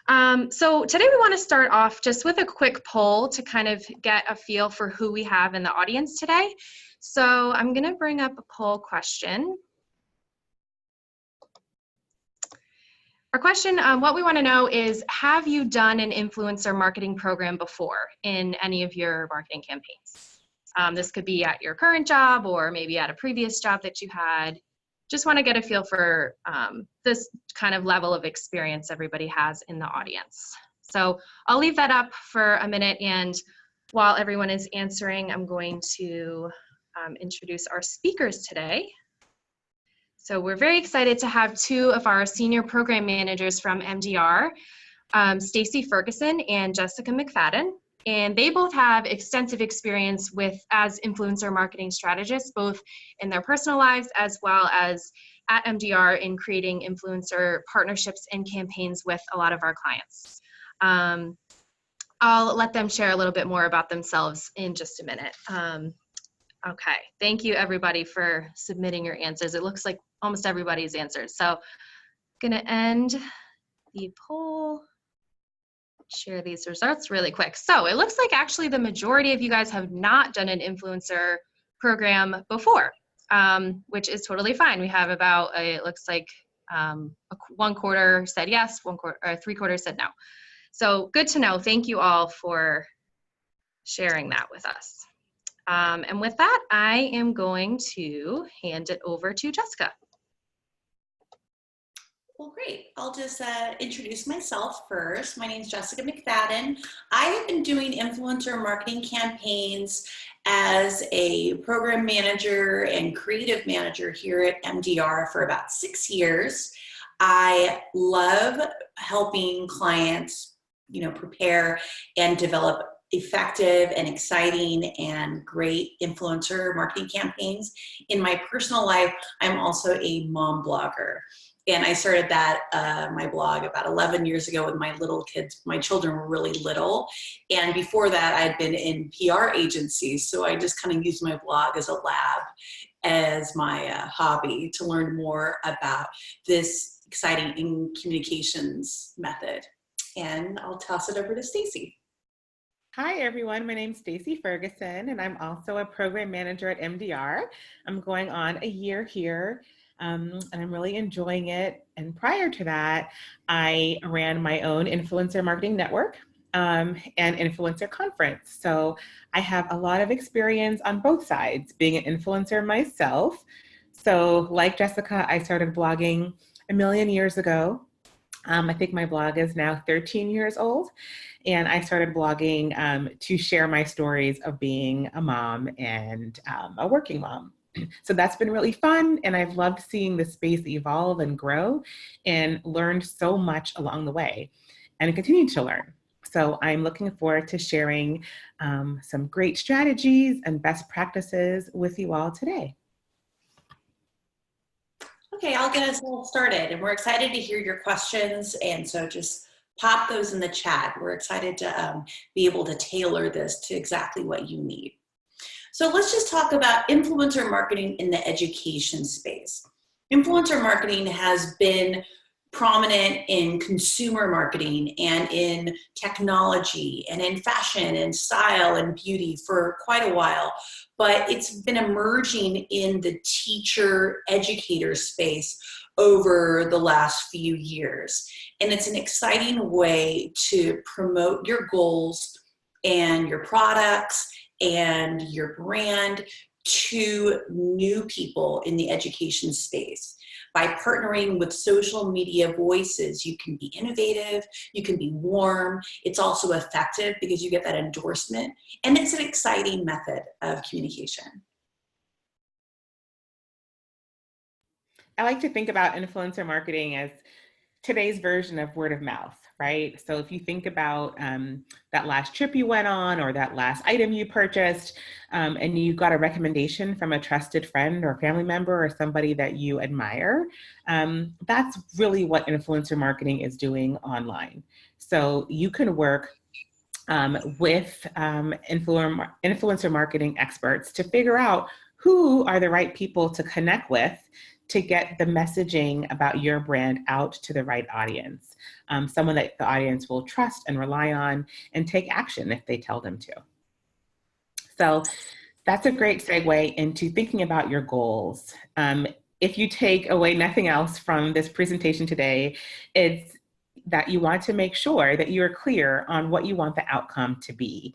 So today we want to start off just with a quick poll to kind of get a feel for who we have in the audience today. So I'm going to bring up a poll question. Our question, what we want to know is, have you done an influencer marketing program before in any of your marketing campaigns? This could be at your current job or maybe at a previous job that you had. Just want to get a feel for this kind of level of experience everybody has in the audience. So I'll leave that up for a minute, and while everyone is answering, I'm going to introduce our speakers today. So we're very excited to have two of our senior program managers from MDR, Stacy Ferguson and Jessica McFadden. And they both have extensive experience as influencer marketing strategists, both in their personal lives as well as at MDR in creating influencer partnerships and campaigns with a lot of our clients. I'll let them share a little bit more about themselves in just a minute. Okay, thank you everybody for submitting your answers. It looks like almost everybody's answered. So I'm gonna end the poll. Share these results really quick. So it looks like actually the majority of you guys have not done an influencer program before, which is totally fine. We have about, it looks like 1/4 said yes, 3/4 said no. So good to know. Thank you all for sharing that with us. And with that, I am going to hand it over to Jessica. Well, great. I'll just introduce myself first. My name is Jessica McFadden. I have been doing influencer marketing campaigns as a program manager and creative manager here at MDR for about 6 years. I love helping clients, prepare and develop effective and exciting and great influencer marketing campaigns. In my personal life, I'm also a mom blogger. And I started my blog about 11 years ago when my little kids, my children were really little. And before that, I'd been in PR agencies. So I just kind of used my blog as a lab, as my hobby to learn more about this exciting communications method. And I'll toss it over to Stacy. Hi everyone, my name's Stacy Ferguson and I'm also a program manager at MDR. I'm going on a year here and I'm really enjoying it. And prior to that, I ran my own influencer marketing network and influencer conference. So I have a lot of experience on both sides, being an influencer myself. So like Jessica, I started blogging a million years ago. I think my blog is now 13 years old. And I started blogging to share my stories of being a mom and a working mom. So that's been really fun. And I've loved seeing the space evolve and grow and learned so much along the way and continue to learn. So I'm looking forward to sharing some great strategies and best practices with you all today. Okay, I'll get us all started, and we're excited to hear your questions, and so just pop those in the chat. We're excited to be able to tailor this to exactly what you need. So let's just talk about influencer marketing in the education space. Influencer marketing has been prominent in consumer marketing and in technology and in fashion and style and beauty for quite a while, but it's been emerging in the teacher educator space over the last few years. And it's an exciting way to promote your goals and your products and your brand to new people in the education space. By partnering with social media voices, you can be innovative, you can be warm, it's also effective because you get that endorsement, and it's an exciting method of communication. I like to think about influencer marketing as today's version of word of mouth, right? So if you think about that last trip you went on or that last item you purchased and you got a recommendation from a trusted friend or family member or somebody that you admire, that's really what influencer marketing is doing online. So you can work with influencer marketing experts to figure out who are the right people to connect with to get the messaging about your brand out to the right audience, someone that the audience will trust and rely on and take action if they tell them to. So that's a great segue into thinking about your goals. If you take away nothing else from this presentation today, it's that you want to make sure that you're clear on what you want the outcome to be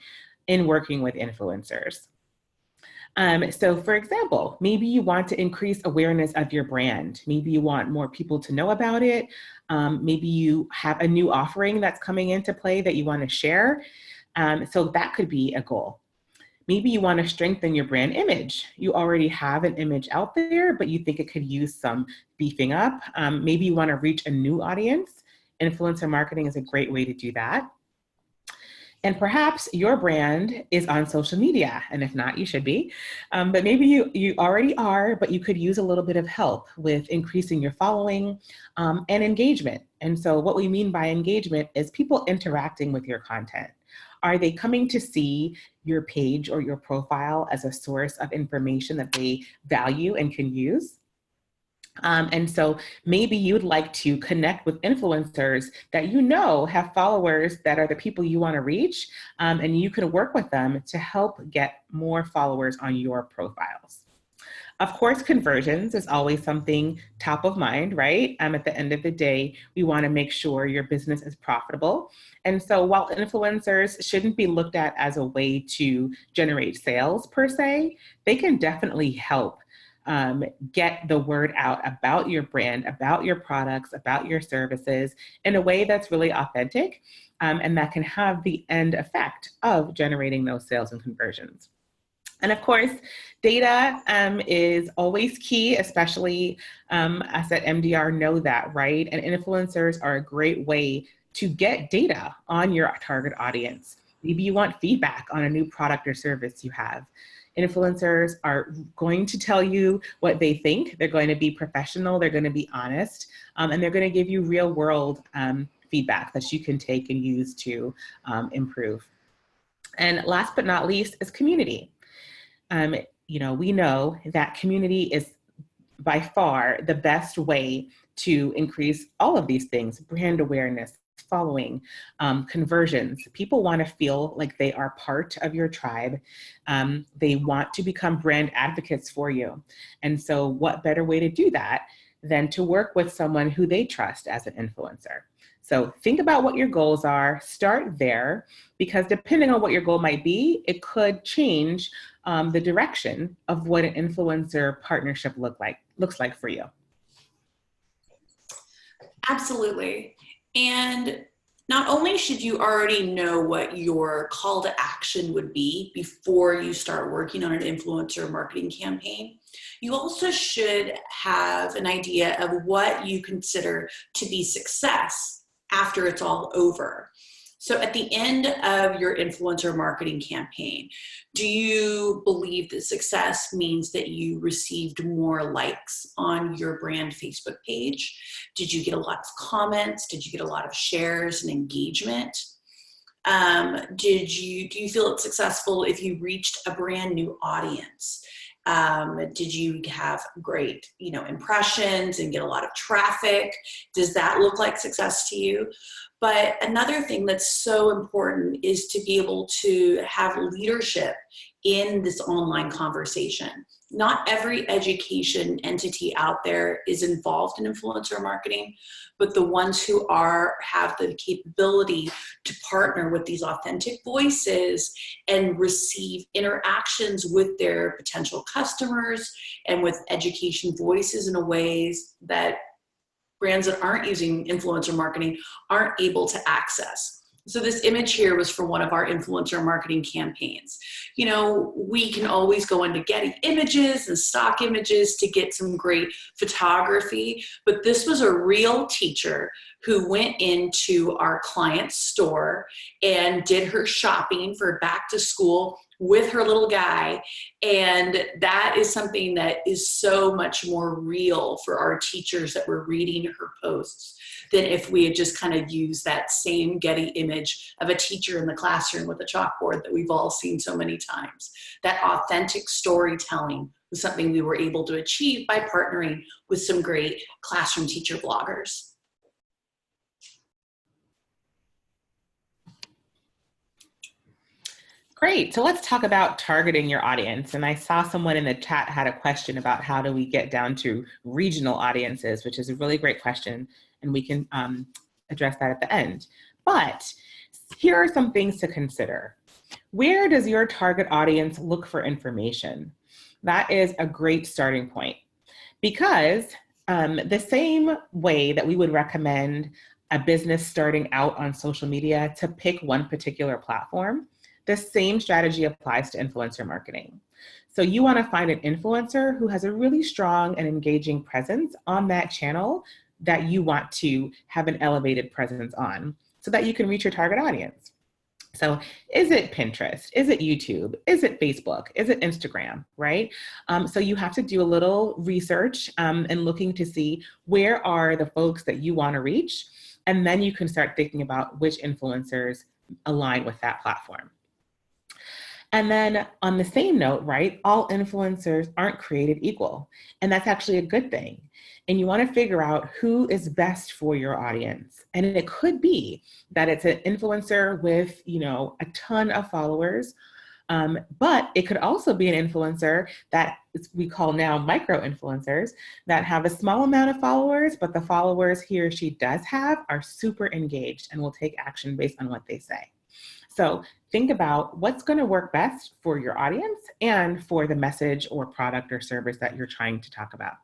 in working with influencers. So for example, maybe you want to increase awareness of your brand. Maybe you want more people to know about it. Maybe you have a new offering that's coming into play that you want to share. So that could be a goal. Maybe you want to strengthen your brand image. You already have an image out there, but you think it could use some beefing up. Maybe you want to reach a new audience. Influencer marketing is a great way to do that. And perhaps your brand is on social media, and if not, you should be. But maybe you already are, but you could use a little bit of help with increasing your following and engagement. And so what we mean by engagement is people interacting with your content. Are they coming to see your page or your profile as a source of information that they value and can use? And so maybe you'd like to connect with influencers that you know have followers that are the people you want to reach, and you can work with them to help get more followers on your profiles. Of course, conversions is always something top of mind, right? At the end of the day, we want to make sure your business is profitable. And so while influencers shouldn't be looked at as a way to generate sales per se, they can definitely help get the word out about your brand, about your products, about your services in a way that's really authentic, and that can have the end effect of generating those sales and conversions. And of course, data is always key, especially us at MDR know that, right? And influencers are a great way to get data on your target audience. Maybe you want feedback on a new product or service you have. Influencers are going to tell you what they think. They're going to be professional, they're going to be honest, and they're going to give you real world feedback that you can take and use to improve. And last but not least is community. We know that community is by far the best way to increase all of these things: brand awareness, following, conversions. People want to feel like they are part of your tribe. They want to become brand advocates for you. And so what better way to do that than to work with someone who they trust as an influencer? So think about what your goals are, start there, because depending on what your goal might be, it could change the direction of what an influencer partnership looks like for you. Absolutely. And not only should you already know what your call to action would be before you start working on an influencer marketing campaign, you also should have an idea of what you consider to be success after it's all over. So at the end of your influencer marketing campaign, do you believe that success means that you received more likes on your brand Facebook page? Did you get a lot of comments? Did you get a lot of shares and engagement? Do you feel it's successful if you reached a brand new audience? Did you have great, impressions and get a lot of traffic? Does that look like success to you? But another thing that's so important is to be able to have leadership in this online conversation. Not every education entity out there is involved in influencer marketing, but the ones who have the capability to partner with these authentic voices and receive interactions with their potential customers and with education voices in a ways that brands that aren't using influencer marketing aren't able to access. So this image here was for one of our influencer marketing campaigns. We can always go into Getty Images and stock images to get some great photography, but this was a real teacher who went into our client's store and did her shopping for back to school with her little guy. And that is something that is so much more real for our teachers that were reading her posts than if we had just kind of used that same Getty image of a teacher in the classroom with a chalkboard that we've all seen so many times. That authentic storytelling was something we were able to achieve by partnering with some great classroom teacher bloggers. Great. So let's talk about targeting your audience. And I saw someone in the chat had a question about how do we get down to regional audiences, which is a really great question. And we can address that at the end. But here are some things to consider. Where does your target audience look for information? That is a great starting point, because the same way that we would recommend a business starting out on social media to pick one particular platform, the same strategy applies to influencer marketing. So you want to find an influencer who has a really strong and engaging presence on that channel that you want to have an elevated presence on so that you can reach your target audience. So is it Pinterest? Is it YouTube? Is it Facebook? Is it Instagram, right? So you have to do a little research and looking to see where are the folks that you want to reach. And then you can start thinking about which influencers align with that platform. And then on the same note, right, all influencers aren't created equal. And that's actually a good thing. And you want to figure out who is best for your audience. And it could be that it's an influencer with, a ton of followers, but it could also be an influencer that we call now micro-influencers that have a small amount of followers, but the followers he or she does have are super engaged and will take action based on what they say. So think about what's going to work best for your audience and for the message or product or service that you're trying to talk about.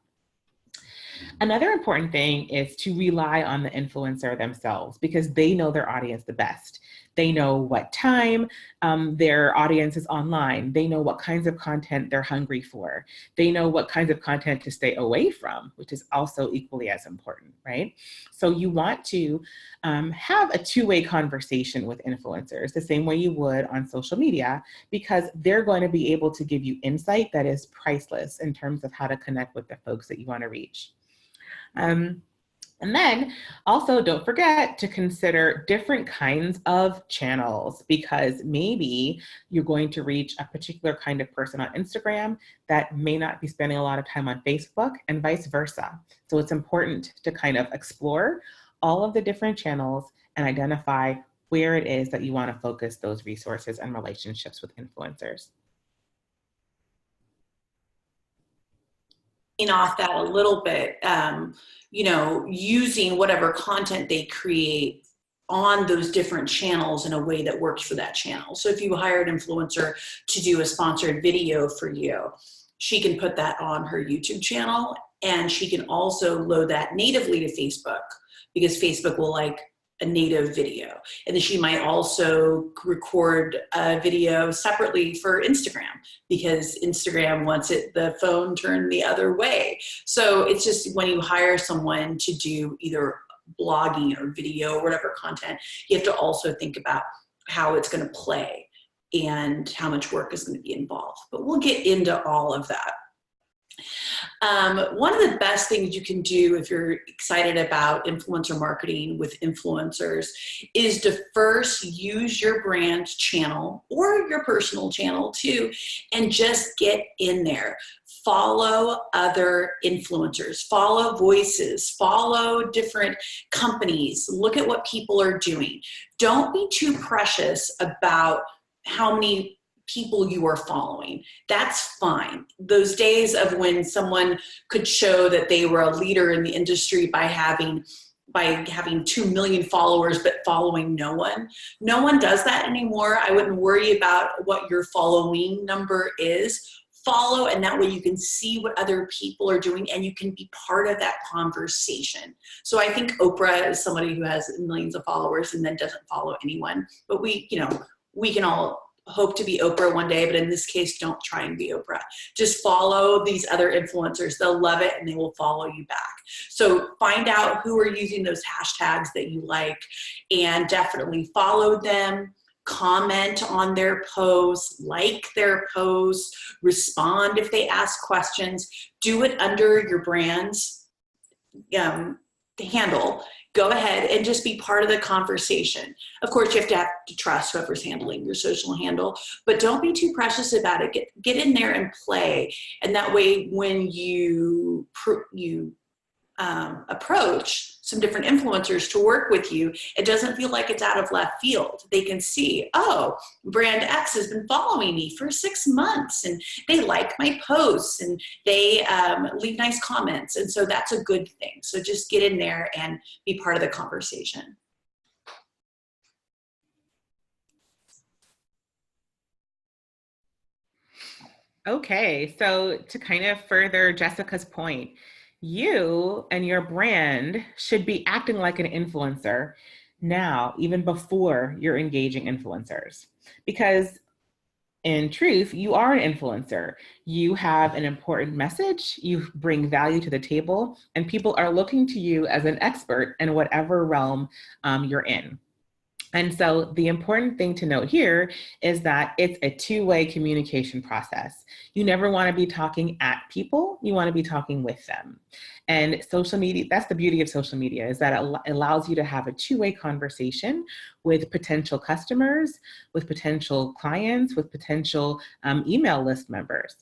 Another important thing is to rely on the influencer themselves, because they know their audience the best. They know what time their audience is online. They know what kinds of content they're hungry for. They know what kinds of content to stay away from, which is also equally as important, right? So you want to have a two-way conversation with influencers, the same way you would on social media, because they're going to be able to give you insight that is priceless in terms of how to connect with the folks that you want to reach. And then also don't forget to consider different kinds of channels, because maybe you're going to reach a particular kind of person on Instagram that may not be spending a lot of time on Facebook, and vice versa. So it's important to kind of explore all of the different channels and identify where it is that you want to focus those resources and relationships with influencers. Off that a little bit, using whatever content they create on those different channels in a way that works for that channel. So if you hire an influencer to do a sponsored video for you, she can put that on her YouTube channel, and she can also load that natively to Facebook, because Facebook will like a native video. And then she might also record a video separately for Instagram, because Instagram wants the phone turned the other way. So it's just when you hire someone to do either blogging or video or whatever content, you have to also think about how it's going to play and how much work is going to be involved. But we'll get into all of that. One of the best things you can do if you're excited about influencer marketing with influencers is to first use your brand channel or your personal channel too, and just get in there. Follow other influencers, follow voices, follow different companies, look at what people are doing. Don't be too precious about how many people you are following. That's fine. Those days of when someone could show that they were a leader in the industry by having 2 million followers but following no one does that anymore. I wouldn't worry about what your following number is. Follow, and that way you can see what other people are doing and you can be part of that conversation. So I think Oprah is somebody who has millions of followers and then doesn't follow anyone, but we can all hope to be Oprah one day, but in this case, don't try and be Oprah. Just follow these other influencers. They'll love it and they will follow you back. So find out who are using those hashtags that you like and definitely follow them, comment on their posts, like their posts, respond if they ask questions. Do it under your brand's handle, go ahead and just be part of the conversation. Of course, you have to trust whoever's handling your social handle, but don't be too precious about it. Get in there and play. And that way, when you approach some different influencers to work with you, it doesn't feel like it's out of left field. They can see, oh, brand X has been following me for 6 months and they like my posts and they leave nice comments. And so that's a good thing. So just get in there and be part of the conversation. Okay, so to kind of further Jessica's point, you and your brand should be acting like an influencer now, even before you're engaging influencers. Because in truth, you are an influencer. You have an important message, you bring value to the table, and people are looking to you as an expert in whatever realm you're in. And so the important thing to note here is that it's a two-way communication process. You never want to be talking at people, you want to be talking with them. And social media, that's the beauty of social media, is that it allows you to have a two-way conversation with potential customers, with potential clients, with potential email list members.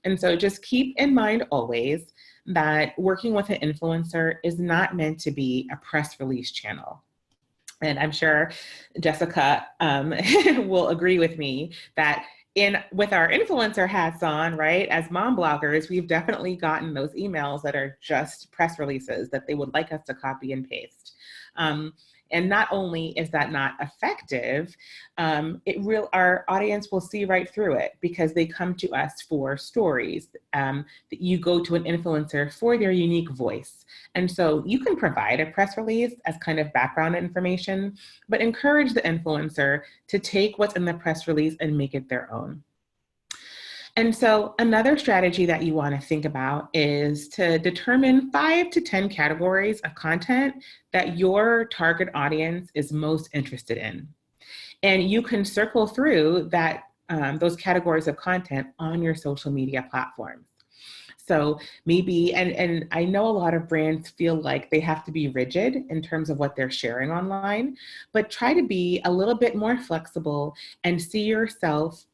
And so just keep in mind always that working with an influencer is not meant to be a press release channel. And I'm sure Jessica will agree with me that with our influencer hats on, right, as mom bloggers, we've definitely gotten those emails that are just press releases that they would like us to copy and paste. And not only is that not effective, our audience will see right through it because they come to us for stories. That you go to an influencer for their unique voice. And so you can provide a press release as kind of background information, but encourage the influencer to take what's in the press release and make it their own. And so another strategy that you want to think about is to determine 5 to 10 categories of content that your target audience is most interested in. And you can circle through those categories of content on your social media platforms. So maybe, and I know a lot of brands feel like they have to be rigid in terms of what they're sharing online, but try to be a little bit more flexible and see yourself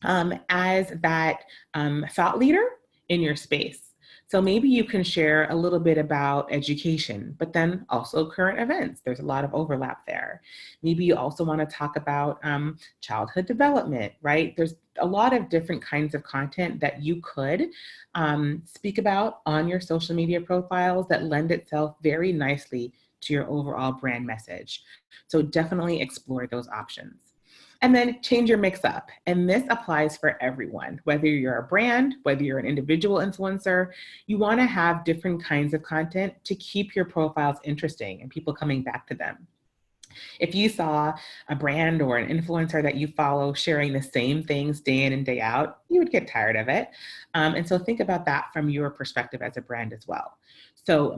as that thought leader in your space. So maybe you can share a little bit about education, but then also current events. There's a lot of overlap there. Maybe you also want to talk about childhood development, right? There's a lot of different kinds of content that you could speak about on your social media profiles that lend itself very nicely to your overall brand message. So definitely explore those options. And then change your mix up. And this applies for everyone, whether you're a brand, whether you're an individual influencer, you want to have different kinds of content to keep your profiles interesting and people coming back to them. If you saw a brand or an influencer that you follow sharing the same things day in and day out, you would get tired of it. And so think about that from your perspective as a brand as well. So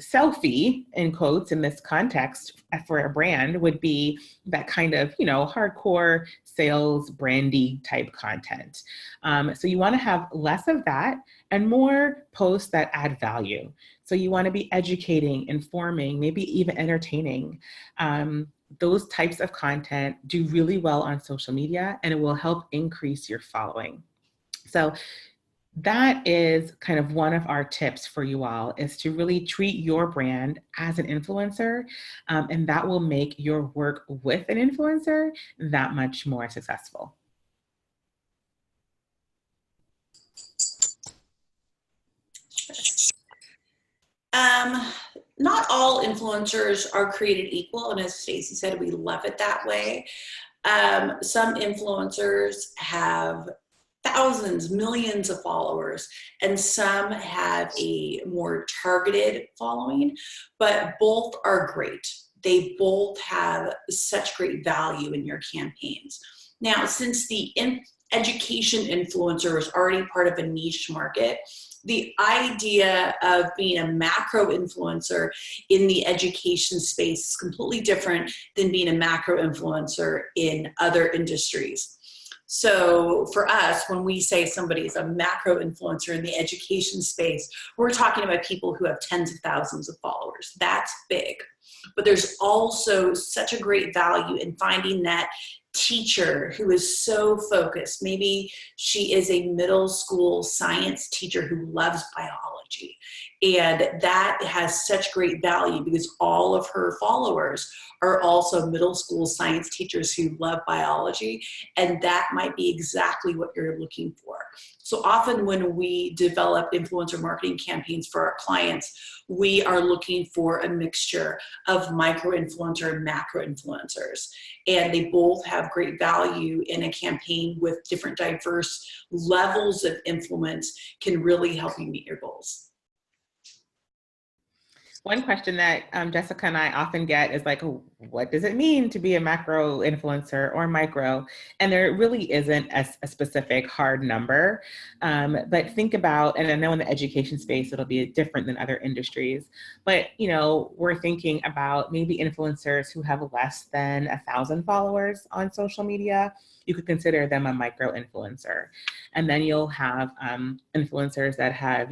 selfie, in quotes, in this context for a brand would be that kind of, hardcore sales, brandy type content. So you want to have less of that and more posts that add value. So you want to be educating, informing, maybe even entertaining. Those types of content do really well on social media, and it will help increase your following. So that is kind of one of our tips for you all, is to really treat your brand as an influencer, and that will make your work with an influencer that much more successful. Not all influencers are created equal, and as Stacey said, we love it that way. Some influencers have thousands, millions of followers, and some have a more targeted following, but both are great. They both have such great value in your campaigns. Now, since the education influencer is already part of a niche market, the idea of being a macro influencer in the education space is completely different than being a macro influencer in other industries. So for us, when we say somebody is a macro influencer in the education space, we're talking about people who have tens of thousands of followers. That's big. But there's also such a great value in finding that teacher who is so focused. Maybe she is a middle school science teacher who loves biology. And that has such great value because all of her followers are also middle school science teachers who love biology. And that might be exactly what you're looking for. So often when we develop influencer marketing campaigns for our clients, we are looking for a mixture of micro influencer and macro influencers. And they both have great value in a campaign with different diverse levels of influence can really help you meet your goals. One question that Jessica and I often get is like, what does it mean to be a macro influencer or micro? And there really isn't a specific hard number, but think about, and I know in the education space, it'll be different than other industries, but we're thinking about maybe influencers who have less than 1,000 followers on social media. You could consider them a micro influencer. And then you'll have influencers that have,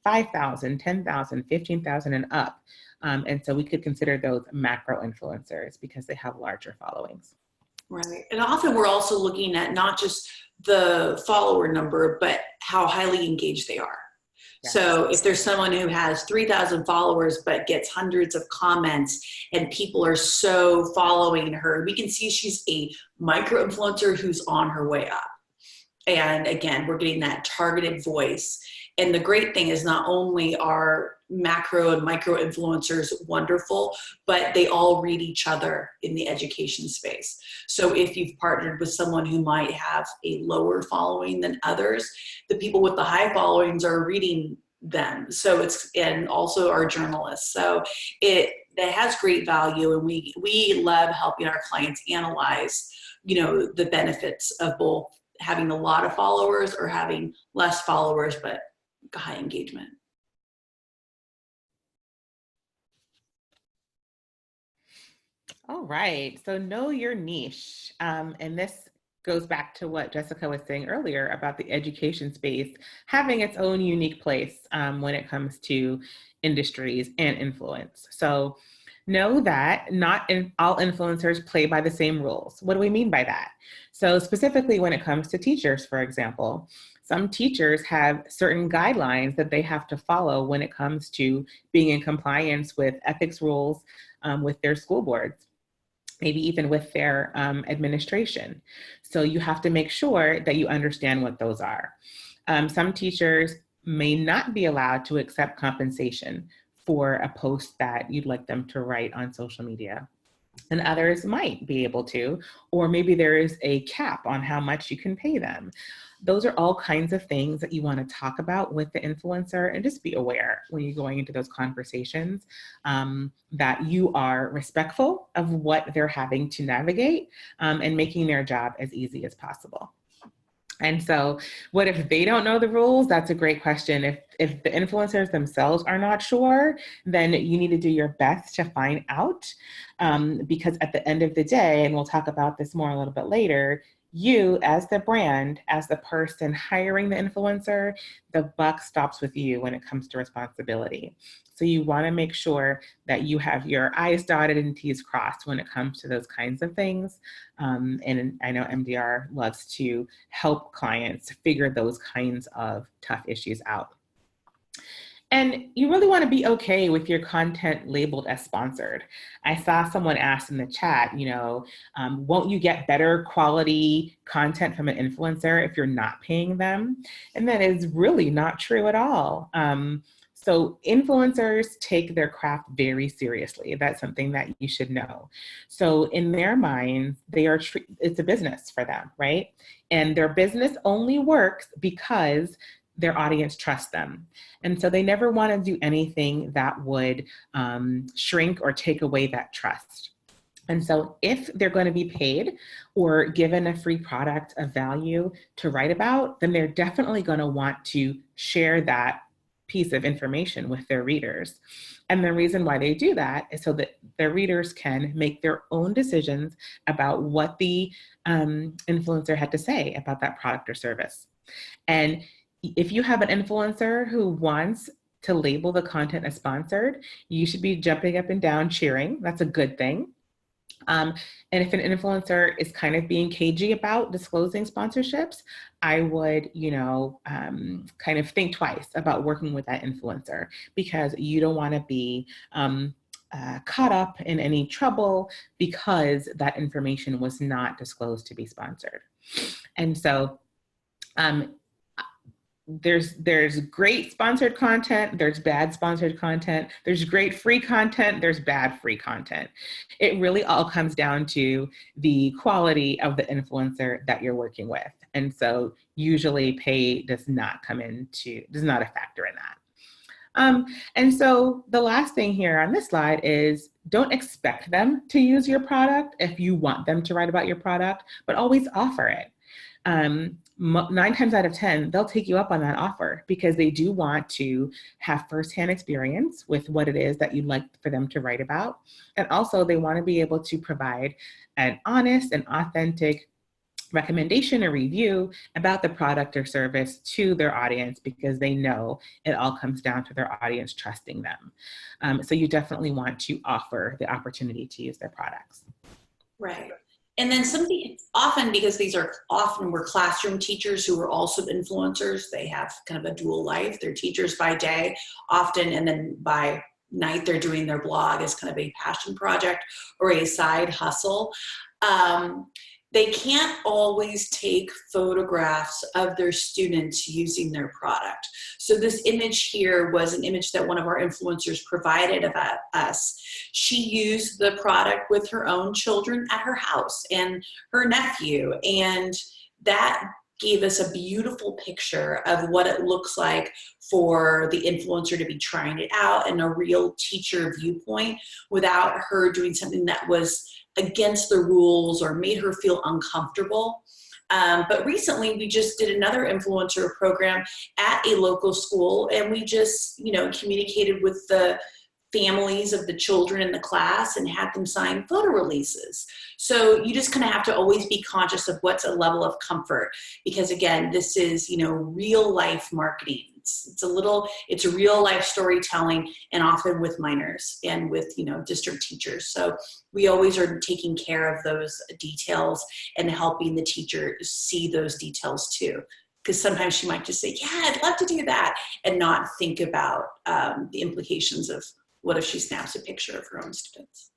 5,000, 10,000, 15,000 and up. And so we could consider those macro influencers because they have larger followings. Right. And often we're also looking at not just the follower number, but how highly engaged they are. Yes. So if there's someone who has 3,000 followers, but gets hundreds of comments and people are so following her, we can see she's a micro influencer who's on her way up. And again, we're getting that targeted voice. And the great thing is not only are macro and micro influencers wonderful, but they all read each other in the education space. So if you've partnered with someone who might have a lower following than others, the people with the high followings are reading them. So and also our journalists. So it has great value, and we love helping our clients analyze, the benefits of both having a lot of followers or having less followers, but high engagement. All right, so know your niche. And this goes back to what Jessica was saying earlier about the education space having its own unique place when it comes to industries and influence. So know that not all influencers play by the same rules. What do we mean by that? So specifically when it comes to teachers, for example, some teachers have certain guidelines that they have to follow when it comes to being in compliance with ethics rules with their school boards, maybe even with their administration. So you have to make sure that you understand what those are. Some teachers may not be allowed to accept compensation for a post that you'd like them to write on social media. And others might be able to, or maybe there is a cap on how much you can pay them. Those are all kinds of things that you want to talk about with the influencer, and just be aware when you're going into those conversations that you are respectful of what they're having to navigate and making their job as easy as possible. And so what if they don't know the rules? That's a great question. If the influencers themselves are not sure, then you need to do your best to find out because at the end of the day, and we'll talk about this more a little bit later, you as the brand, as the person hiring the influencer, the buck stops with you when it comes to responsibility. So you want to make sure that you have your I's dotted and T's crossed when it comes to those kinds of things. And I know MDR loves to help clients figure those kinds of tough issues out. And you really want to be okay with your content labeled as sponsored. I saw someone ask in the chat, won't you get better quality content from an influencer if you're not paying them? And that is really not true at all. So influencers take their craft very seriously. That's something that you should know. So in their minds, it's a business for them, right? And their business only works because their audience trusts them. And so they never want to do anything that would shrink or take away that trust. And so if they're going to be paid or given a free product of value to write about, then they're definitely going to want to share that piece of information with their readers. And the reason why they do that is so that their readers can make their own decisions about what the influencer had to say about that product or service. And if you have an influencer who wants to label the content as sponsored, you should be jumping up and down cheering. That's a good thing. And if an influencer is kind of being cagey about disclosing sponsorships, I would, kind of think twice about working with that influencer, because you don't want to be caught up in any trouble because that information was not disclosed to be sponsored. And so there's great sponsored content, there's bad sponsored content, there's great free content, there's bad free content. It really all comes down to the quality of the influencer that you're working with. And so usually pay does not a factor in that. And so the last thing here on this slide is, don't expect them to use your product if you want them to write about your product, but always offer it. 9 times out of 10, they'll take you up on that offer because they do want to have firsthand experience with what it is that you'd like for them to write about. And also they want to be able to provide an honest and authentic recommendation or review about the product or service to their audience, because they know it all comes down to their audience trusting them. So you definitely want to offer the opportunity to use their products. Right. And then often, because these are often we're classroom teachers who are also influencers, they have kind of a dual life. They're teachers by day often, and then by night they're doing their blog as kind of a passion project or a side hustle. They can't always take photographs of their students using their product. So this image here was an image that one of our influencers provided about us. She used the product with her own children at her house and her nephew, and that gave us a beautiful picture of what it looks like for the influencer to be trying it out in a real teacher viewpoint without her doing something that was against the rules or made her feel uncomfortable. But recently we just did another influencer program at a local school, and we just, communicated with the families of the children in the class and had them sign photo releases. So you just kind of have to always be conscious of what's a level of comfort, because again, this is, real life marketing. It's a real life storytelling, and often with minors and with, district teachers. So we always are taking care of those details and helping the teacher see those details too. Because sometimes she might just say, yeah, I'd love to do that, and not think about the implications of what if she snaps a picture of her own students.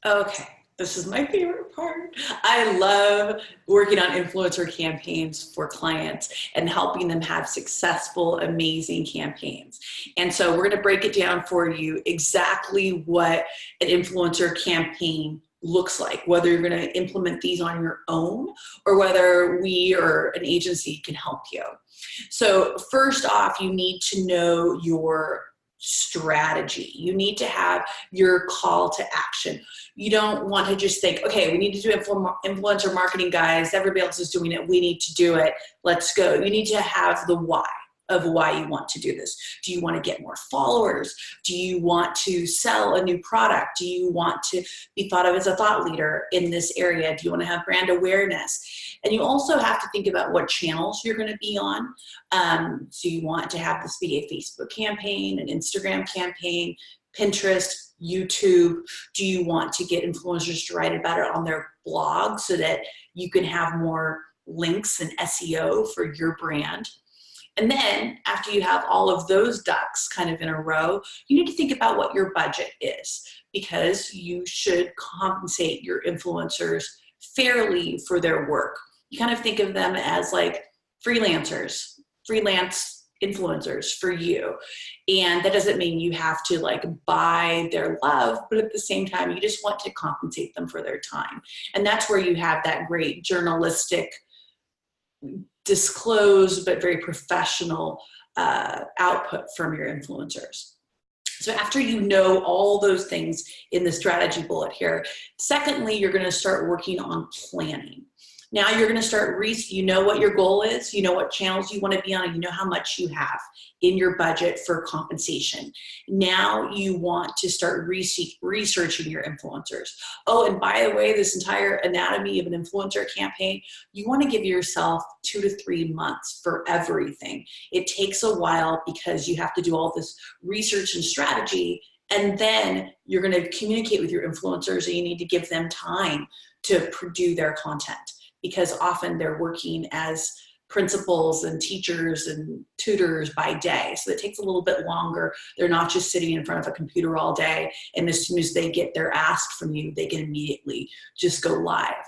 Okay. This is my favorite part. I love working on influencer campaigns for clients and helping them have successful, amazing campaigns. And so we're going to break it down for you exactly what an influencer campaign looks like, whether you're going to implement these on your own or whether we or an agency can help you. So first off, you need to know your strategy. You need to have your call to action. You don't want to just think, okay, we need to do influencer marketing, guys. Everybody else is doing it. We need to do it. Let's go. You need to have the why of why you want to do this. Do you want to get more followers? Do you want to sell a new product? Do you want to be thought of as a thought leader in this area? Do you want to have brand awareness? And you also have to think about what channels you're going to be on. So you want to have this be a Facebook campaign, an Instagram campaign, Pinterest, YouTube. Do you want to get influencers to write about it on their blog so that you can have more links and SEO for your brand? And then after you have all of those ducks kind of in a row, you need to think about what your budget is, because you should compensate your influencers fairly for their work. You kind of think of them as like freelancers, freelance influencers for you. And that doesn't mean you have to like buy their love, but at the same time, you just want to compensate them for their time. And that's where you have that great journalistic, disclosed but very professional output from your influencers. So after you know all those things in the strategy bullet here, secondly, you're going to start working on planning. Now you're going to start you know what your goal is, you know what channels you want to be on, and you know how much you have in your budget for compensation. Now you want to start researching your influencers. Oh, and by the way, this entire anatomy of an influencer campaign, you want to give yourself 2 to 3 months for everything. It takes a while because you have to do all this research and strategy, and then you're going to communicate with your influencers, and you need to give them time to do their content, because often they're working as principals and teachers and tutors by day. So it takes a little bit longer. They're not just sitting in front of a computer all day, and as soon as they get their ask from you, they can immediately just go live.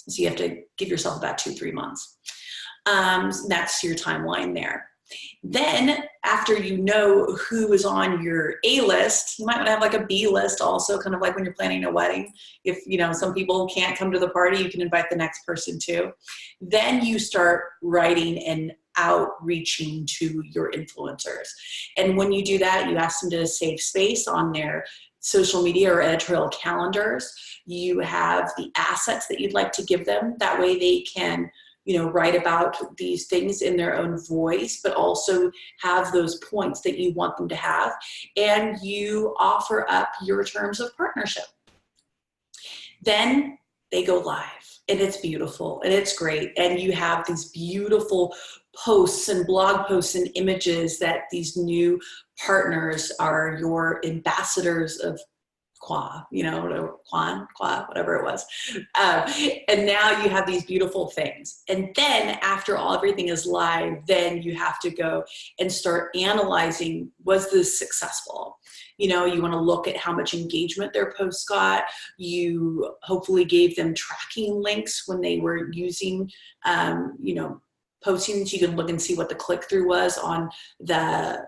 So you have to give yourself about 2-3 months. So that's your timeline there. Then after you know who is on your A list, you might want to have like a B list also, kind of like when you're planning a wedding. If some people can't come to the party, you can invite the next person too. Then you start writing and outreaching to your influencers. And when you do that, you ask them to save space on their social media or editorial calendars. You have the assets that you'd like to give them. That way they can write about these things in their own voice, but also have those points that you want them to have. And you offer up your terms of partnership. Then they go live, and it's beautiful and it's great. And you have these beautiful posts and blog posts and images that these new partners are your ambassadors of Qua, whatever it was. And now you have these beautiful things. And then after everything is live, then you have to go and start analyzing, was this successful? You want to look at how much engagement their posts got. You hopefully gave them tracking links when they were using, posting, so you can look and see what the click-through was on the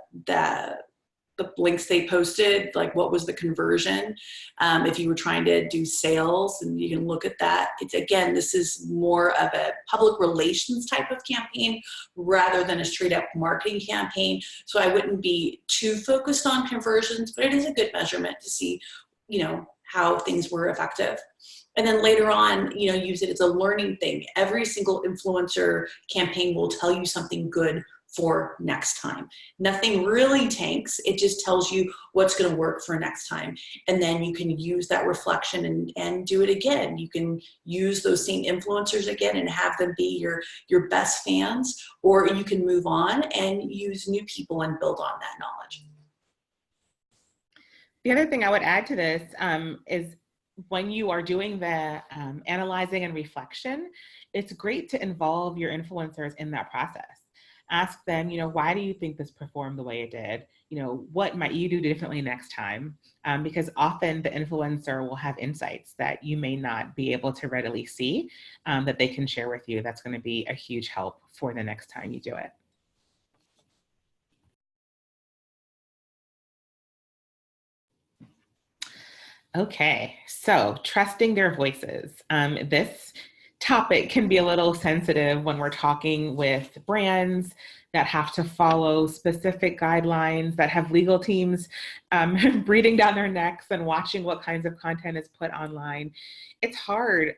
links they posted, like what was the conversion. If you were trying to do sales, and you can look at that. This is more of a public relations type of campaign rather than a straight up marketing campaign. So I wouldn't be too focused on conversions, but it is a good measurement to see, how things were effective. And then later on, use it as a learning thing. Every single influencer campaign will tell you something good for next time. Nothing really tanks. It just tells you what's going to work for next time. And then you can use that reflection and do it again. You can use those same influencers again and have them be your best fans, or you can move on and use new people and build on that knowledge. The other thing I would add to this is when you are doing the analyzing and reflection, it's great to involve your influencers in that process. Ask them, why do you think this performed the way it did? What might you do differently next time? Because often the influencer will have insights that you may not be able to readily see that they can share with you. That's going to be a huge help for the next time you do it. Okay, so trusting their voices. This topic can be a little sensitive when we're talking with brands that have to follow specific guidelines, that have legal teams breathing down their necks and watching what kinds of content is put online. It's hard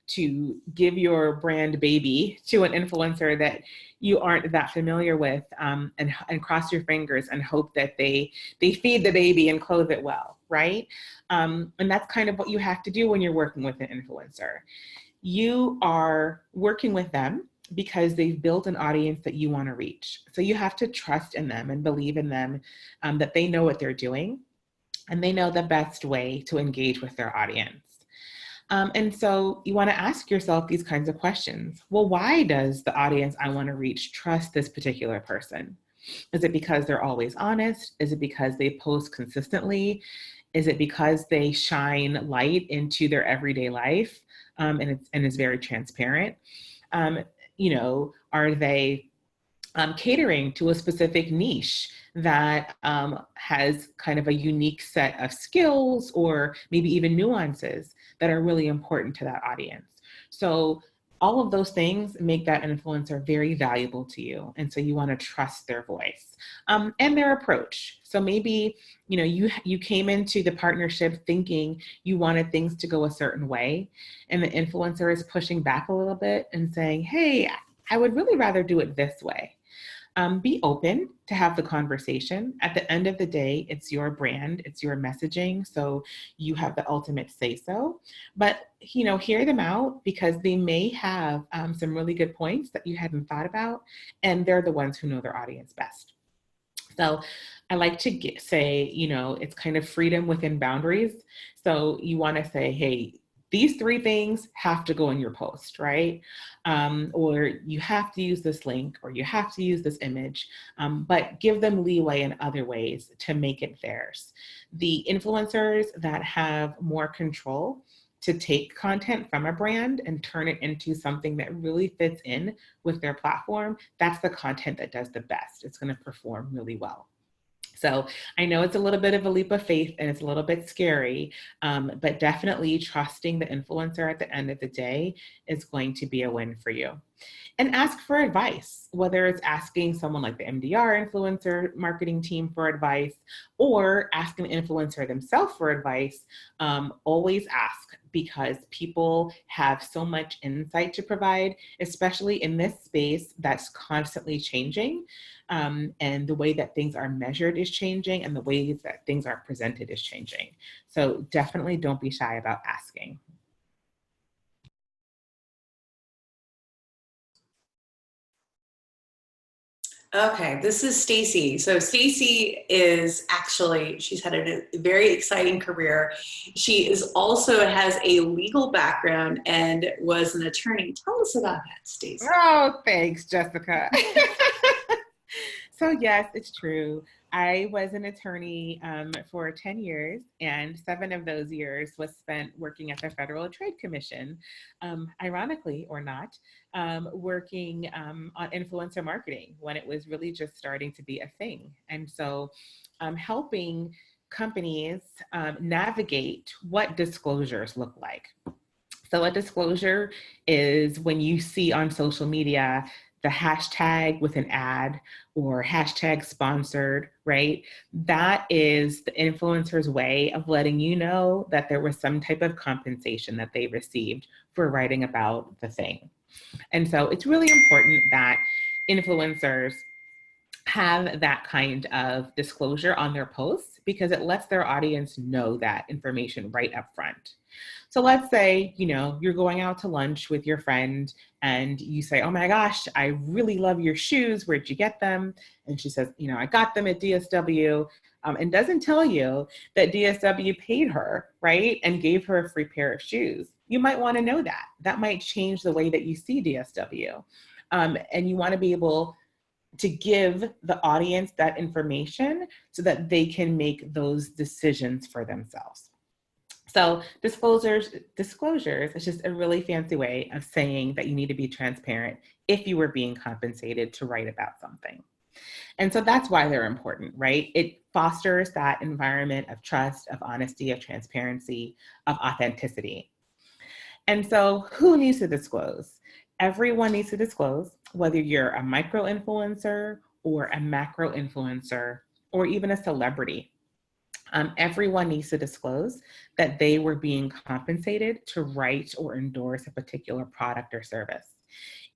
to give your brand baby to an influencer that you aren't that familiar with, and cross your fingers and hope that they feed the baby and clothe it well, right? And that's kind of what you have to do when you're working with an influencer. You are working with them because they've built an audience that you want to reach. So you have to trust in them and believe in them, that they know what they're doing and they know the best way to engage with their audience. And so you want to ask yourself these kinds of questions. Well, why does the audience I want to reach trust this particular person? Is it because they're always honest? Is it because they post consistently? Is it because they shine light into their everyday life? And it's very transparent. Are they catering to a specific niche that has kind of a unique set of skills or maybe even nuances that are really important to that audience? So All of those things make that influencer very valuable to you. And so you want to trust their voice and their approach. So maybe, you came into the partnership thinking you wanted things to go a certain way, and the influencer is pushing back a little bit and saying, hey, I would really rather do it this way. Be open to have the conversation. At the end of the day, it's your brand, it's your messaging, so you have the ultimate say so. But hear them out, because they may have some really good points that you hadn't thought about, and they're the ones who know their audience best. So I like to say, it's kind of freedom within boundaries. So you want to say, hey, these 3 things have to go in your post, right? Or you have to use this link, or you have to use this image, but give them leeway in other ways to make it theirs. The influencers that have more control to take content from a brand and turn it into something that really fits in with their platform, that's the content that does the best. It's going to perform really well. So I know it's a little bit of a leap of faith and it's a little bit scary, but definitely trusting the influencer at the end of the day is going to be a win for you. And ask for advice, whether it's asking someone like the MDR influencer marketing team for advice, or asking the influencer themselves for advice. Always ask, because people have so much insight to provide, especially in this space that's constantly changing. And the way that things are measured is changing, and the ways that things are presented is changing. So definitely don't be shy about asking. Okay, this is Stacy. So Stacy is actually, she's had a very exciting career. She is also has a legal background and was an attorney. Tell us about that, Stacy. Oh, thanks, Jessica. So yes, it's true. I was an attorney for 10 years, and 7 of those years was spent working at the Federal Trade Commission, ironically or not, working on influencer marketing when it was really just starting to be a thing. And so helping companies navigate what disclosures look like. So a disclosure is when you see on social media the hashtag with an ad or hashtag sponsored, right? That is the influencer's way of letting you know that there was some type of compensation that they received for writing about the thing. And so it's really important that influencers have that kind of disclosure on their posts, because it lets their audience know that information right up front. So let's say, you're going out to lunch with your friend and you say, oh my gosh, I really love your shoes. Where'd you get them? And she says, I got them at DSW, and doesn't tell you that DSW paid her, right? And gave her a free pair of shoes. You might want to know that. That might change the way that you see DSW. And you want to be able to give the audience that information so that they can make those decisions for themselves. So disclosures is just a really fancy way of saying that you need to be transparent if you were being compensated to write about something. And so that's why they're important, right? It fosters that environment of trust, of honesty, of transparency, of authenticity. And so who needs to disclose? Everyone needs to disclose, whether you're a micro influencer or a macro influencer or even a celebrity. Everyone needs to disclose that they were being compensated to write or endorse a particular product or service.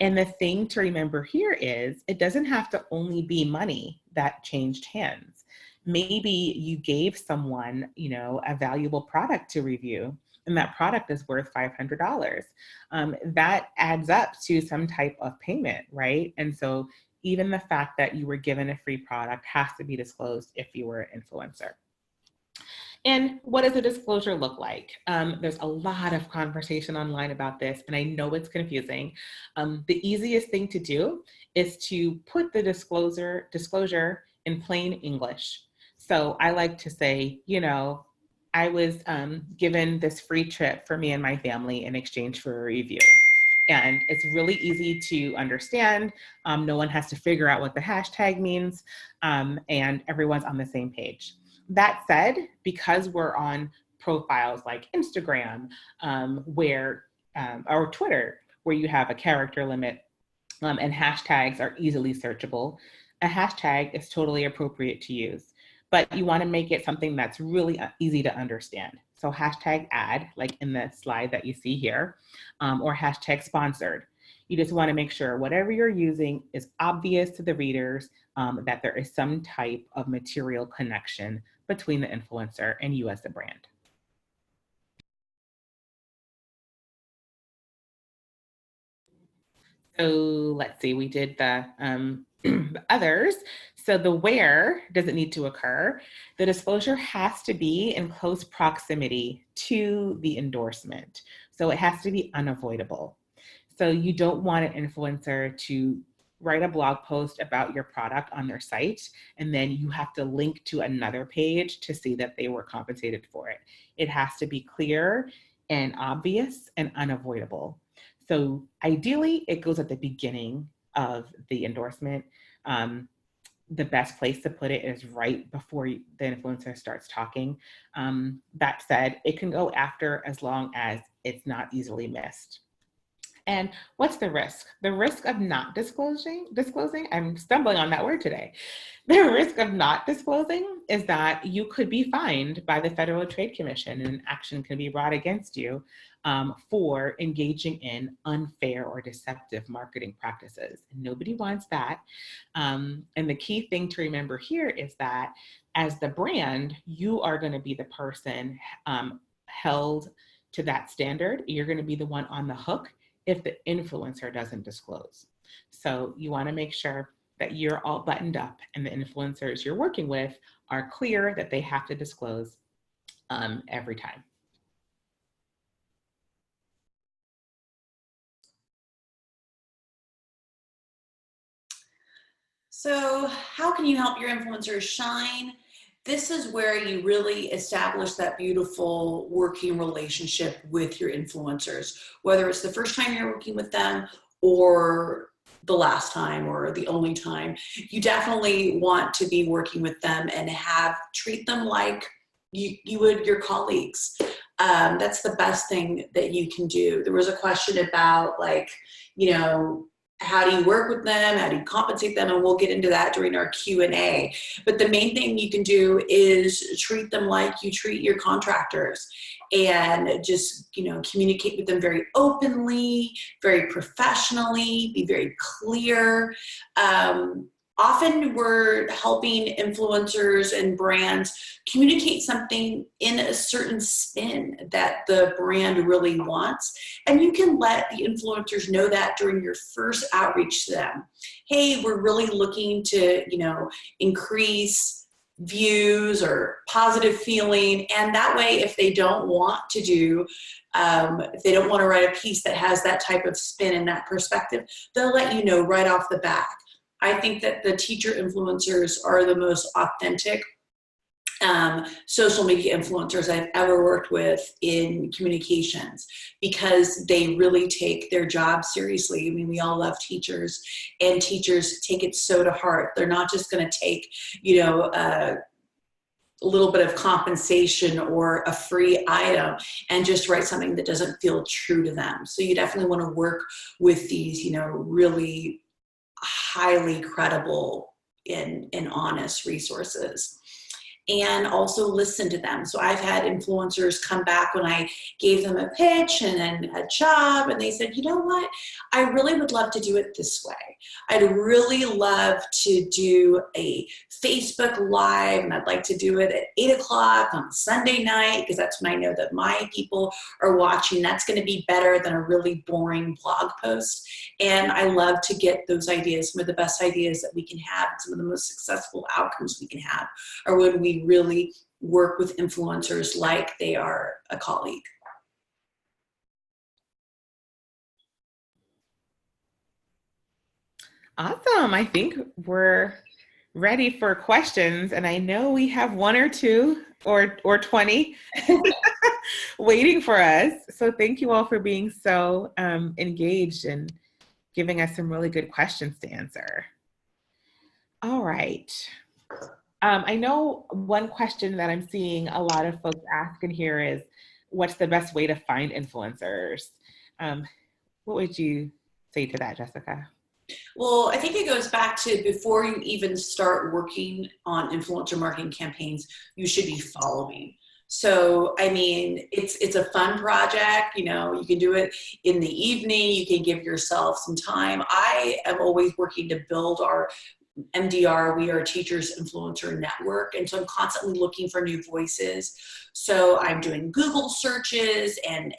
And the thing to remember here is it doesn't have to only be money that changed hands. Maybe you gave someone, a valuable product to review, and that product is worth $500. That adds up to some type of payment, right? And so even the fact that you were given a free product has to be disclosed if you were an influencer. And what does a disclosure look like? There's a lot of conversation online about this, and I know it's confusing. The easiest thing to do is to put the disclosure in plain English. So I like to say, I was given this free trip for me and my family in exchange for a review. And it's really easy to understand. No one has to figure out what the hashtag means, and everyone's on the same page. That said, because we're on profiles like Instagram, or Twitter, where you have a character limit, and hashtags are easily searchable, a hashtag is totally appropriate to use, but you want to make it something that's really easy to understand. So hashtag ad, like in the slide that you see here, or hashtag sponsored. You just want to make sure whatever you're using is obvious to the readers, that there is some type of material connection between the influencer and you as the brand. So let's see, we did the others. So the where does it need to occur? The disclosure has to be in close proximity to the endorsement. So it has to be unavoidable. So you don't want an influencer to write a blog post about your product on their site, and then you have to link to another page to see that they were compensated for it. It has to be clear and obvious and unavoidable. So ideally, it goes at the beginning of the endorsement. The best place to put it is right before the influencer starts talking. That said, it can go after as long as it's not easily missed. And what's the risk? The risk of not disclosing, I'm stumbling on that word today. The risk of not disclosing is that you could be fined by the Federal Trade Commission and action can be brought against you for engaging in unfair or deceptive marketing practices. Nobody wants that. And the key thing to remember here is that as the brand, you are going to be the person held to that standard. You're going to be the one on the hook if the influencer doesn't disclose. So you want to make sure that you're all buttoned up and the influencers you're working with are clear that they have to disclose every time. So how can you help your influencers shine? This is where you really establish that beautiful working relationship with your influencers, whether it's the first time you're working with them or the last time or the only time. You definitely want to be working with them and treat them like you would your colleagues. That's the best thing that you can do. There was a question about, like, how do you work with them? How do you compensate them? And we'll get into that during our Q&A. But the main thing you can do is treat them like you treat your contractors, and just, communicate with them very openly, very professionally, be very clear. Often we're helping influencers and brands communicate something in a certain spin that the brand really wants. And you can let the influencers know that during your first outreach to them. Hey, we're really looking to, increase views or positive feeling. And that way, if they don't want to if they don't want to write a piece that has that type of spin and that perspective, they'll let you know right off the bat. I think that the teacher influencers are the most authentic social media influencers I've ever worked with in communications, because they really take their job seriously. I mean, we all love teachers, and teachers take it so to heart. They're not just going to take, a little bit of compensation or a free item and just write something that doesn't feel true to them. So you definitely want to work with these, really highly credible and honest resources, and also listen to them. So I've had influencers come back when I gave them a pitch and a job, and they said, you know what, I really would love to do it this way. I'd really love to do a Facebook Live, and I'd like to do it at 8 o'clock on Sunday night, because that's when I know that my people are watching. That's going to be better than a really boring blog post. And I love to get those ideas. Some of the best ideas that we can have, some of the most successful outcomes we can have, are when we really work with influencers like they are a colleague. Awesome. I think we're ready for questions, and I know we have one or two or 20 waiting for us. So thank you all for being so engaged and giving us some really good questions to answer. All right. I know one question that I'm seeing a lot of folks ask in here is, what's the best way to find influencers? What would you say to that, Jessica? Well, I think it goes back to before you even start working on influencer marketing campaigns, you should be following. So, I mean, it's a fun project. You know, you can do it in the evening. You can give yourself some time. I am always working to build our MDR, we are Teachers Influencer Network. And so I'm constantly looking for new voices. So I'm doing Google searches and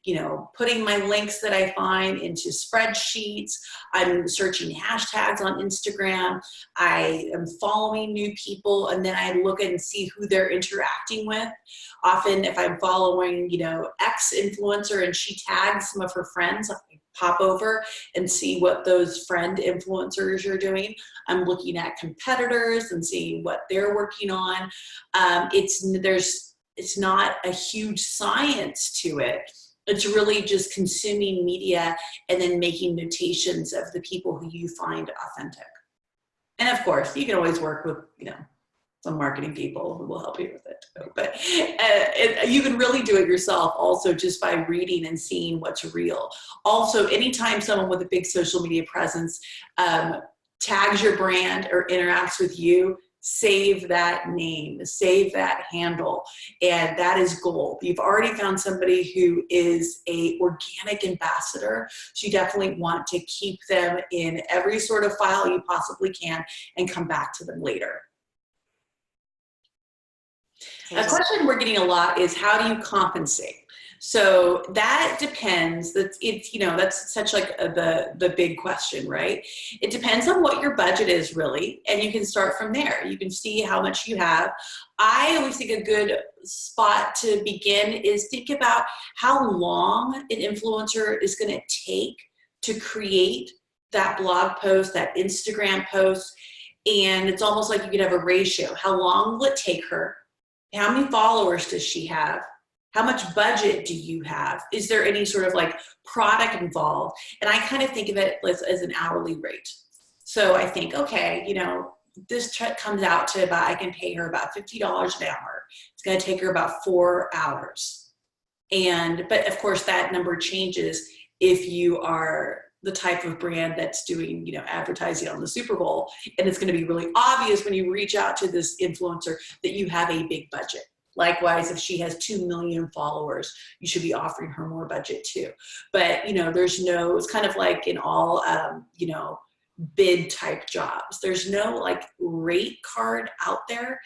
you know, putting my links that I find into spreadsheets. I'm searching hashtags on Instagram. I am following new people, and then I look and see who they're interacting with. Often if I'm following, you know, X influencer and she tags some of her friends, I pop over and see what those friend influencers are doing. I'm looking at competitors and seeing what they're working on. It's not a huge science to it. It's really just consuming media and then making notations of the people who you find authentic. And of course, you can always work with, you know, some marketing people who will help you with it too. But you can really do it yourself also just by reading and seeing what's real. Also, anytime someone with a big social media presence tags your brand or interacts with you, save that name, save that handle, and that is gold. You've already found somebody who is a organic ambassador, so you definitely want to keep them in every sort of file you possibly can and come back to them later. A question we're getting a lot is, how do you compensate? So that depends. It's, you know, that's such like the big question, right? It depends on what your budget is really, and you can start from there. You can see how much you have. I always think a good spot to begin is think about how long an influencer is going to take to create that blog post, that Instagram post, and it's almost like you could have a ratio. How long will it take her? How many followers does she have? How much budget do you have? Is there any sort of like product involved? And I kind of think of it as an hourly rate. So I think, okay, you know, this comes out to about, I can pay her about $50 an hour. It's going to take her about 4 hours. But of course that number changes if you are the type of brand that's doing, you know, advertising on the Super Bowl. And it's going to be really obvious when you reach out to this influencer that you have a big budget. Likewise, if she has 2 million followers, you should be offering her more budget too. But, you know, it's kind of like in all, you know, bid type jobs. There's no like rate card out there.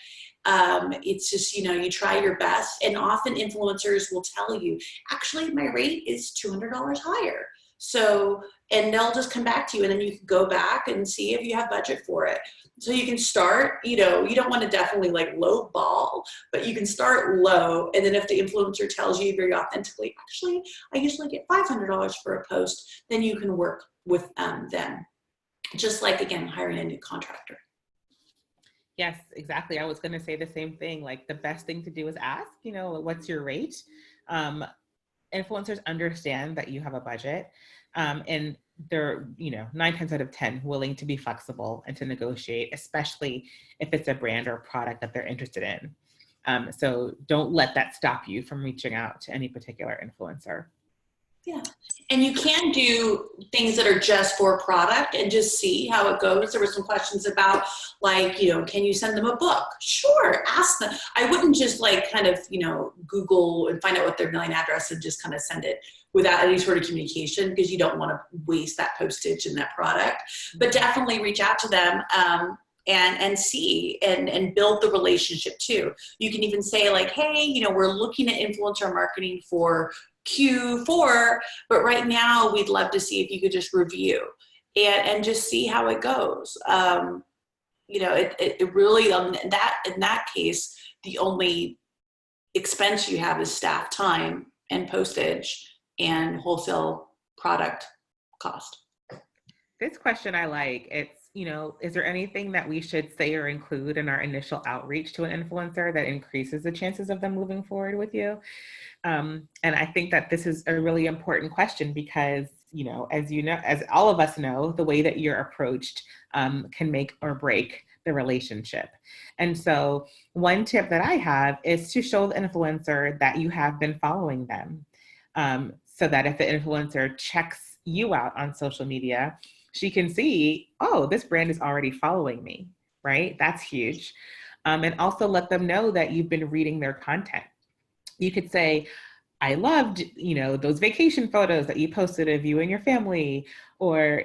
It's just, you know, you try your best, and often influencers will tell you, actually, my rate is $200 higher. So, and they'll just come back to you, and then you can go back and see if you have budget for it. So you can start, you know, you don't want to definitely like low ball, but you can start low. And then if the influencer tells you very authentically, actually, I usually get $500 for a post, then you can work with them. Just like, again, hiring a new contractor. Yes, exactly. I was going to say the same thing. Like, the best thing to do is ask, you know, what's your rate? Influencers understand that you have a budget, and they're, you know, 9 times out of 10 willing to be flexible and to negotiate, especially if it's a brand or a product that they're interested in. So don't let that stop you from reaching out to any particular influencer. Yeah. And you can do things that are just for product and just see how it goes. There were some questions about, like, you know, can you send them a book? Sure, ask them. I wouldn't just like kind of, you know, Google and find out what their mailing address and just kind of send it without any sort of communication, because you don't want to waste that postage and that product. But definitely reach out to them and see and build the relationship too. You can even say like, hey, you know, we're looking at influencer marketing for Q4, but right now we'd love to see if you could just review and just see how it goes. You know, it really, in that case, the only expense you have is staff time and postage and wholesale product cost. This question I like. It's, you know, is there anything that we should say or include in our initial outreach to an influencer that increases the chances of them moving forward with you? And I think that this is a really important question because, you know, as all of us know, the way that you're approached can make or break the relationship. And so one tip that I have is to show the influencer that you have been following them. so that if the influencer checks you out on social media, she can see, oh, this brand is already following me, right? That's huge. And also let them know that you've been reading their content. You could say, I loved, those vacation photos that you posted of you and your family, or,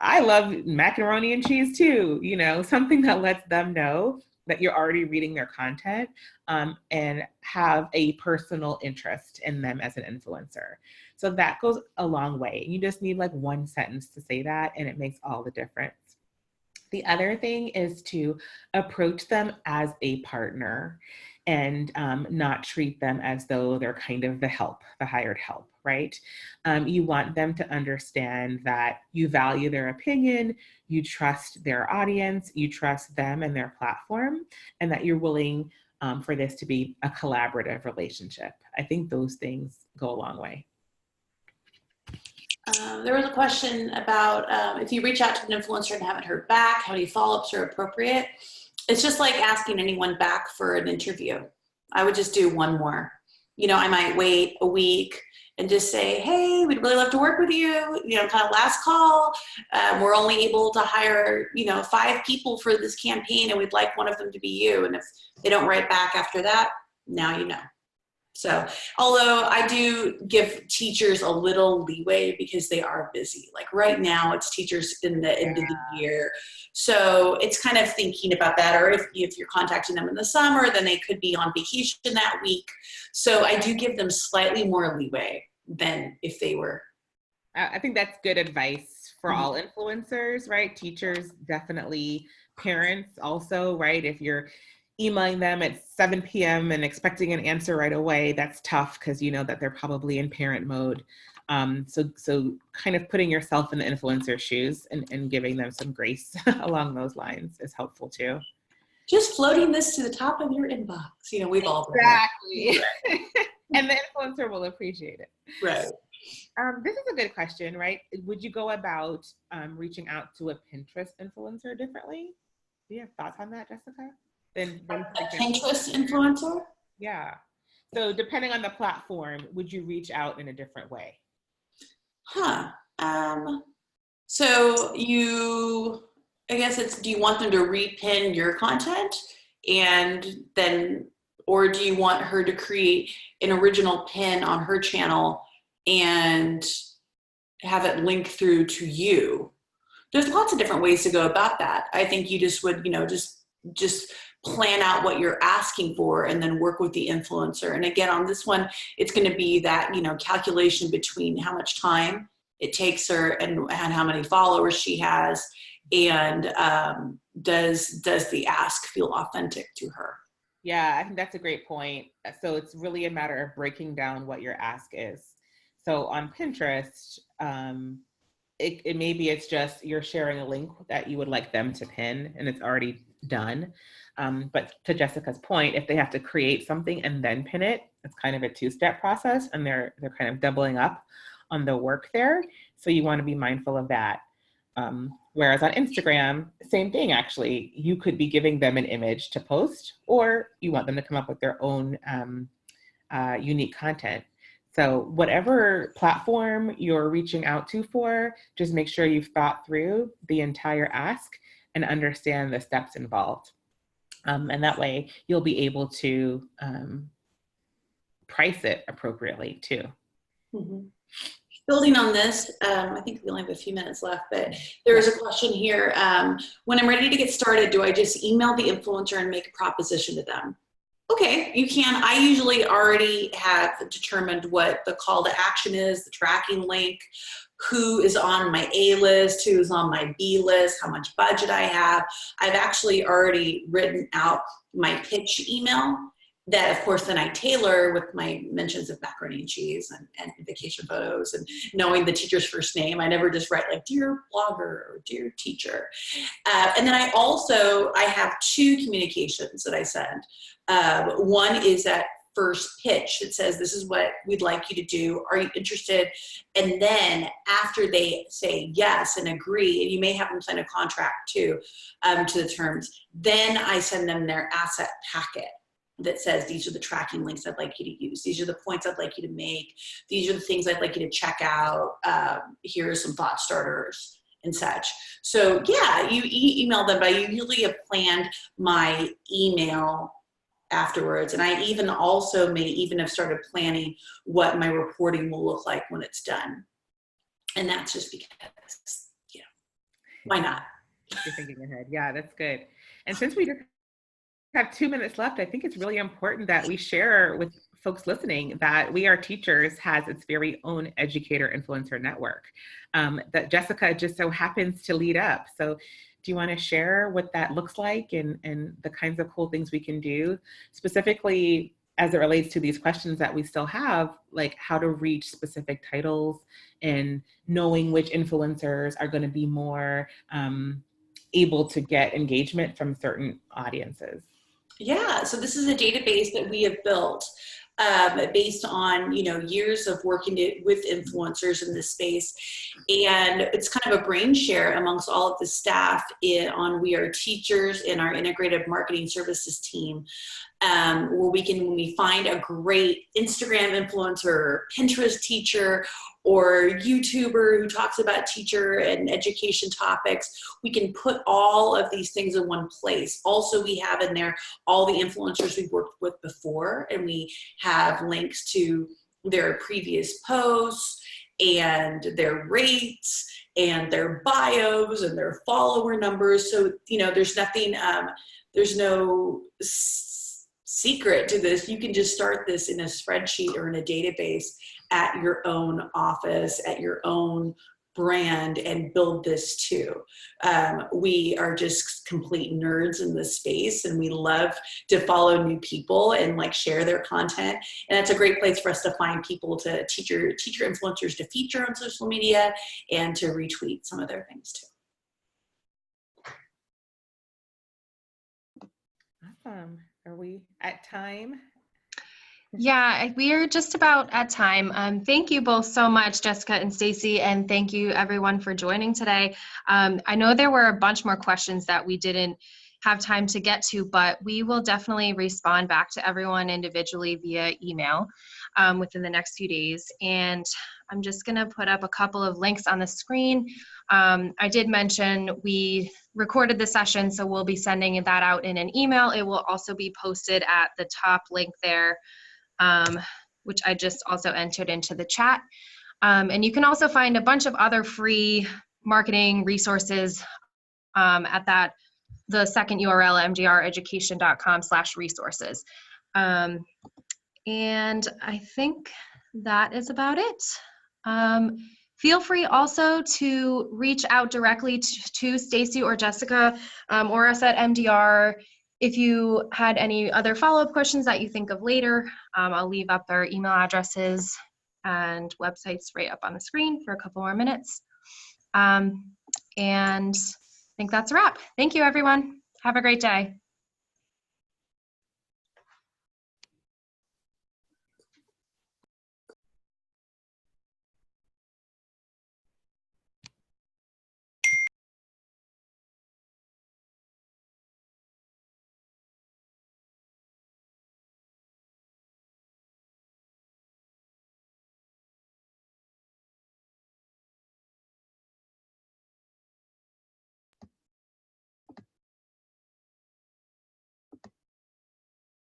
I love macaroni and cheese too, something that lets them know that you're already reading their content, and have a personal interest in them as an influencer. So that goes a long way. You just need like one sentence to say that, and it makes all the difference. The other thing is to approach them as a partner, and not treat them as though they're kind of the hired help, right? You want them to understand that you value their opinion, you trust their audience, you trust them and their platform, and that you're willing for this to be a collaborative relationship. I think those things go a long way. There was a question about if you reach out to an influencer and haven't heard back, how many follow-ups are appropriate? It's just like asking anyone back for an interview. I would just do one more. I might wait a week and just say, hey, we'd really love to work with you, kind of last call. We're only able to hire, 5 people for this campaign, and we'd like one of them to be you. And if they don't write back after that, now you know. So, although I do give teachers a little leeway because they are busy. Like right now, it's teachers in the end of the year. So it's kind of thinking about that. Or if you're contacting them in the summer, then they could be on vacation that week. So I do give them slightly more leeway than if they were. I think that's good advice for all influencers, right? Teachers, definitely. Parents also, right? If you're emailing them at 7 p.m. and expecting an answer right away, that's tough because you know that they're probably in parent mode. So kind of putting yourself in the influencer shoes and giving them some grace along those lines is helpful too. Just floating this to the top of your inbox. We've all been exactly. And the influencer will appreciate it. Right. This is a good question, right? Would you go about reaching out to a Pinterest influencer differently? Do you have thoughts on that, Jessica? A Pinterest influencer? Yeah. So depending on the platform, would you reach out in a different way? So I guess do you want them to repin your content or do you want her to create an original pin on her channel and have it link through to you? There's lots of different ways to go about that. I think you just would, just plan out what you're asking for and then work with the influencer. And again, on this one, it's going to be that, calculation between how much time it takes her and how many followers she has. And does the ask feel authentic to her? Yeah, I think that's a great point. So it's really a matter of breaking down what your ask is. So on Pinterest, maybe it's just you're sharing a link that you would like them to pin and it's already done. But to Jessica's point, if they have to create something and then pin it, it's kind of a 2-step process and they're kind of doubling up on the work there. So you want to be mindful of that. Whereas on Instagram, same thing actually. You could be giving them an image to post, or you want them to come up with their own unique content. So whatever platform you're reaching out to for, just make sure you've thought through the entire ask and understand the steps involved. And that way you'll be able to price it appropriately too. Mm-hmm. Building on this, I think we only have a few minutes left, but there is a question here. When I'm ready to get started, do I just email the influencer and make a proposition to them? Okay, you can. I usually already have determined what the call to action is, the tracking link, who is on my A list, who's on my B list, how much budget I have. I've actually already written out my pitch email that, of course, then I tailor with my mentions of macaroni and cheese and vacation photos and knowing the teacher's first name. I never just write like, dear blogger or dear teacher. And then I have 2 communications that I send. One is that first pitch that says, this is what we'd like you to do. Are you interested? And then after they say yes and agree, and you may have them sign a contract too, to the terms, then I send them their asset packet. that says, these are the tracking links I'd like you to use. These are the points I'd like you to make. These are the things I'd like you to check out. Here are some thought starters and such. So yeah, you email them, but I usually have planned my email afterwards. And I even also may even have started planning what my reporting will look like when it's done. And that's just because, yeah, why not? You're thinking ahead. Yeah, that's good. And since we just have 2 minutes left, I think it's really important that we share with folks listening that We Are Teachers has its very own educator influencer network that Jessica just so happens to lead up. So do you want to share what that looks like and the kinds of cool things we can do, specifically as it relates to these questions that we still have, like how to reach specific titles and knowing which influencers are going to be more able to get engagement from certain audiences? Yeah, so this is a database that we have built based on, you know, years of working with influencers in this space. And it's kind of a brain share amongst all of the staff on We Are Teachers in our integrated marketing services team, where when we find a great Instagram influencer, Pinterest teacher, or YouTuber who talks about teacher and education topics, we can put all of these things in one place. Also, we have in there all the influencers we've worked with before, and we have links to their previous posts and their rates and their bios and their follower numbers. So, you know, there's nothing, there's no secret to this. You can just start this in a spreadsheet or in a database at your own office, at your own brand, and build this too. We are just complete nerds in this space, and we love to follow new people and like share their content. And that's a great place for us to find people to teacher influencers to feature on social media and to retweet some of their things too. Awesome. Are we at time? Yeah, we are just about at time. Thank you both so much, Jessica and Stacy, and thank you everyone for joining today. I know there were a bunch more questions that we didn't have time to get to, but we will definitely respond back to everyone individually via email within the next few days. And I'm just gonna put up a couple of links on the screen. I did mention we recorded the session, so we'll be sending that out in an email. It will also be posted at the top link there, which I just also entered into the chat. And you can also find a bunch of other free marketing resources at the second URL, mdreducation.com/resources. And I think that is about it. Feel free also to reach out directly to Stacy or Jessica or us at MDR. If you had any other follow-up questions that you think of later, I'll leave up their email addresses and websites right up on the screen for a couple more minutes. And I think that's a wrap. Thank you, everyone. Have a great day.